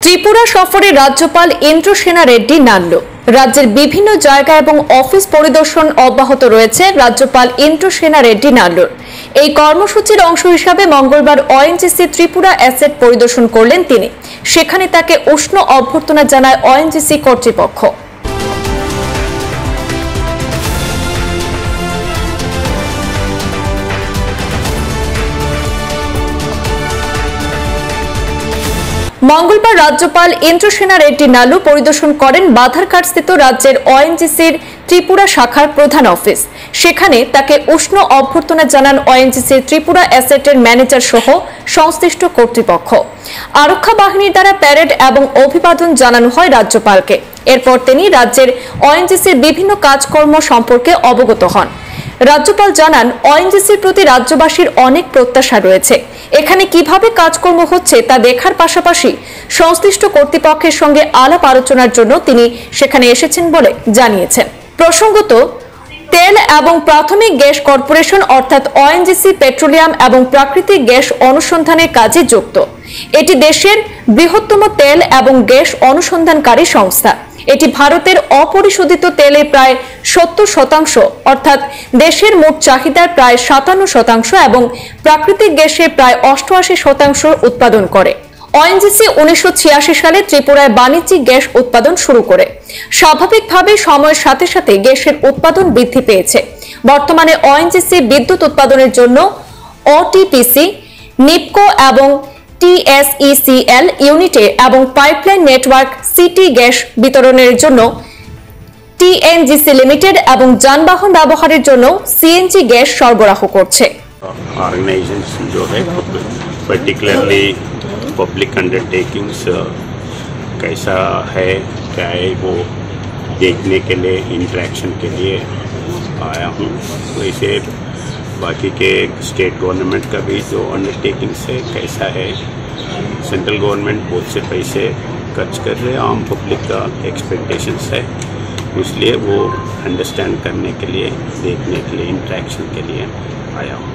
ত্রিপুরা সফরে রাজ্যপাল ইন্দ্রসেনা রেড্ডি নাড়ল। রাজ্যের বিভিন্ন জায়গা এবং অফিস পরিদর্শন অব্যাহত রয়েছে রাজ্যপাল ইন্দ্রসেনা রেড্ডি নাড়লর। এই কর্মসূচির অংশ হিসাবে মঙ্গলবার ওএনজিসি ত্রিপুরা অ্যাসেট পরিদর্শন করলেন তিনি। সেখানে তাকে উষ্ণ অভ্যর্থনা জানায় ওএনজিসি কর্তৃপক্ষ। মঙ্গলবার রাজ্যপাল ইন্দ্রসেনা রেড্ডি নাড়লু পরিদর্শন করেন বাধারঘাটস্থিত রাজ্যের ওএনজিসির ত্রিপুরা শাখার প্রধান অফিস। সেখানে তাকে উষ্ণ অভ্যর্থনা জানান ওএনজিসির ত্রিপুরা অ্যাসেটের ম্যানেজার সহ সংশ্লিষ্ট কর্তৃপক্ষ। আরক্ষা বাহিনীর দ্বারা প্যারেড এবং অভিবাদন জানানো হয় রাজ্যপালকে। এরপর তিনি রাজ্যের ওএনজিসির বিভিন্ন কাজকর্ম সম্পর্কে অবগত হন। রাজ্যপাল জানান, ওএনজিসির প্রতি রাজ্যবাসীর অনেক প্রত্যাশা রয়েছে। এখানে কিভাবে কাজকর্ম হচ্ছে তা দেখার পাশাপাশি সংশ্লিষ্ট কর্তৃপক্ষের সঙ্গে আলাপ আলোচনার জন্য তিনি সেখানে এসেছেন বলে জানিয়েছেন। প্রসঙ্গত, তেল এবং প্রাথমিক গ্যাস কর্পোরেশন অর্থাৎ ওএনজিসি পেট্রোলিয়াম এবং প্রাকৃতিক গ্যাস অনুসন্ধানের কাজে যুক্ত। এটি দেশের বৃহত্তম তেল এবং গ্যাস অনুসন্ধানকারী সংস্থা। এটি ভারতের অপরিশোধিত তেলের প্রায় 70% অর্থাৎ দেশের মোট চাহিদার প্রায় 57% এবং প্রাকৃতিক গ্যাসের প্রায় 88% উৎপাদন করে। ওএনজিসি 1986 সালে ত্রিপুরায় বাণিজ্যিক গ্যাস উৎপাদন শুরু করে। স্বাভাবিকভাবে সময়ের সাথে সাথে গ্যাসের উৎপাদন বৃদ্ধি পেয়েছে। বর্তমানে ওএনজিসি বিদ্যুৎ উৎপাদনের জন্য ওটিপিসি, নিপকো এবং টিএসইসিএল ইউনিটে এবং পাইপলাইন নেটওয়ার্ক সিটি গ্যাস বিতরণের জন্য টিএনজিসি লিমিটেড এবং যানবাহন ব্যবহারের জন্য সিএনজি গ্যাস সরবরাহ করছে। ऑर्गेनाइजेशन जो है पर्टिकुलरली पब्लिक अंडरटेकिंग्स कैसा है क्या है वो देखने के लिए इंटरेक्शन के लिए आया हूँ। वैसे बाकी के स्टेट गवर्नमेंट का भी जो अंडरटेकिंग्स है कैसा है, सेंट्रल गवर्नमेंट बहुत से पैसे खर्च कर रहे हैं, आम पब्लिक का एक्सपेक्टेशंस है, इसलिए वो अंडरस्टैंड करने के लिए देखने के लिए इंटरेक्शन के लिए आया हूँ।